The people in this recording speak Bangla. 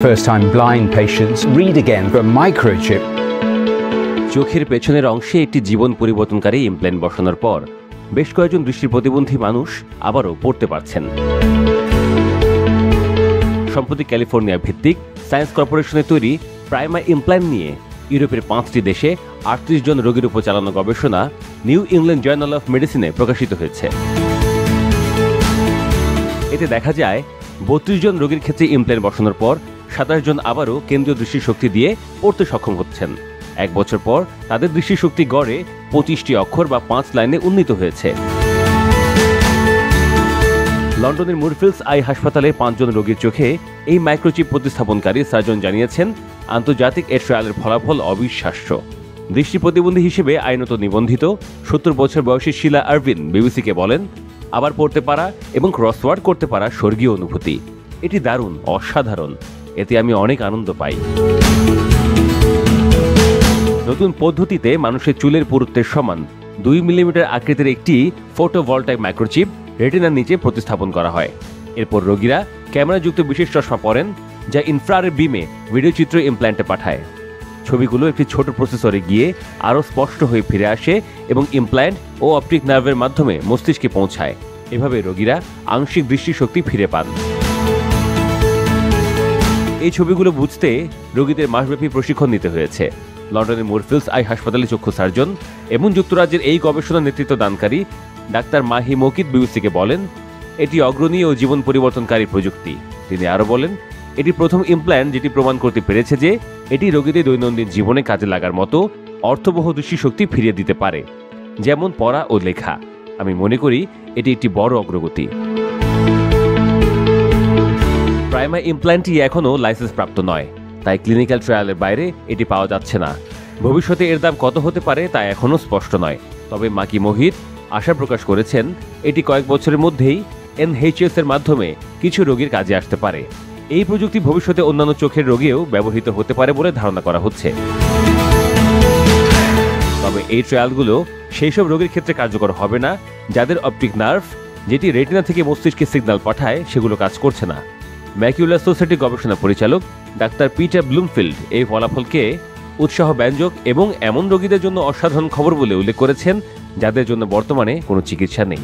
First-time blind patients read again for a microchip. চোখের পেছনের অংশে একটি জীবন পরিবর্তনকারী ইমপ্ল্যান্ট বসানোর পর বেশ কয়েকজন দৃষ্টি প্রতিবন্ধী মানুষ আবারও পড়তে পারছেন। সম্প্রতি ক্যালিফোর্নিয়া ভিত্তিক সায়েন্স কর্পোরেশনের তৈরি প্রাইমা ইমপ্ল্যান্ট নিয়ে ইউরোপের 5টি দেশে 38 জন রোগীর উপর চালানো গবেষণা নিউ ইংল্যান্ড জার্নাল অফ মেডিসিনে প্রকাশিত হয়েছে। এতে দেখা যায় 32 জন রোগীর ক্ষেত্রে ইমপ্ল্যান্ট বসানোর পর 27 জন আবারও কেন্দ্রীয় দৃষ্টিশক্তি দিয়ে পড়তে সক্ষম হচ্ছেন। এক বছর পর তাদের দৃষ্টিশক্তি গড়ে 25টি অক্ষর বা 5 লাইনে উন্নীত হয়েছে। লন্ডনের মুরফিল্ডস আই হাসপাতালে 5 জন রোগীর চোখে এই মাইক্রোচিপ প্রতিস্থাপনকারী সার্জন জানিয়েছেন, আন্তর্জাতিক এ ট্রায়ালের ফলাফল অবিশ্বাস্য। দৃষ্টি প্রতিবন্ধী হিসেবে আইনত নিবন্ধিত 70 বছর বয়সী শিলা আরভিন বিবিসিকে বলেন, আবার পড়তে পারা এবং ক্রসওয়ার্ড করতে পারা স্বর্গীয় অনুভূতি। এটি দারুণ, অসাধারণ। এতে আমি অনেক আনন্দ পাই। নতুন পদ্ধতিতে মানুষের চুলের পুরুত্বের সমান 2 মিলিমিটার আকৃতির একটি ফটোভোল্টাইক মাইক্রোচিপ রেটিনার নিচে প্রতিস্থাপন করা হয়। এরপর রোগীরা ক্যামেরাযুক্ত বিশেষ চশমা পরেন, যা ইনফ্রারেড বিমে ভিডিও চিত্র ইমপ্ল্যান্টে পাঠায়। ছবিগুলো একটি ছোট প্রসেসরে গিয়ে আরও স্পষ্ট হয়ে ফিরে আসে এবং ইমপ্ল্যান্ট ও অপটিক নার্ভের মাধ্যমে মস্তিষ্কে পৌঁছায়। এভাবে রোগীরা আংশিক দৃষ্টিশক্তি ফিরে পান। এই ছবিগুলো বুঝতে রোগীদের মাসব্যাপী প্রশিক্ষণ নিতে হয়েছে। লন্ডনের মুরফিল্ডস আই হাসপাতালে চক্ষু সার্জন এবং যুক্তরাজ্যের এই গবেষণা নেতৃত্ব দানকারী ডাক্তার মাহি মকিত বিবিসিকে বলেন, এটি অগ্রণী ও জীবন পরিবর্তনকারী প্রযুক্তি। তিনি আরও বলেন, এটি প্রথম ইমপ্ল্যান্ট যেটি প্রমাণ করতে পেরেছে যে এটি রোগীদের দৈনন্দিন জীবনে কাজে লাগার মতো অর্থবহ দৃষ্টিশক্তি ফিরিয়ে দিতে পারে, যেমন পড়া ও লেখা। আমি মনে করি এটি একটি বড় অগ্রগতি। প্রাইমা ইমপ্ল্যান্টটি এখনও লাইসেন্স প্রাপ্ত নয়, তাই ক্লিনিক্যাল ট্রায়ালের বাইরে এটি পাওয়া যাচ্ছে না। ভবিষ্যতে এর দাম কত হতে পারে তা এখনও স্পষ্ট নয়। তবে মাকি মোহিত আশা প্রকাশ করেছেন, এটি কয়েক বছরের মধ্যেই NHS এর মাধ্যমে কিছু রোগীর কাজে আসতে পারে। এই প্রযুক্তি ভবিষ্যতে অন্যান্য চোখের রোগেও ব্যবহৃত হতে পারে বলে ধারণা করা হচ্ছে। তবে এই ট্রায়ালগুলো সেই সব রোগীর ক্ষেত্রে কার্যকর হবে না যাদের অপটিক নার্ভ, যেটি রেটিনা থেকে মস্তিষ্কে সিগন্যাল পাঠায়, সেগুলো কাজ করছে না। ম্যাকুলার সোসাইটি গবেষণা পরিচালক ডাক্তার পিটার ব্লুমফিল্ড এই ফলাফলকে উৎসাহব্যঞ্জক এবং এমন রোগীদের জন্য অসাধারণ খবর বলে উল্লেখ করেছেন যাদের জন্য বর্তমানে কোনো চিকিৎসা নেই।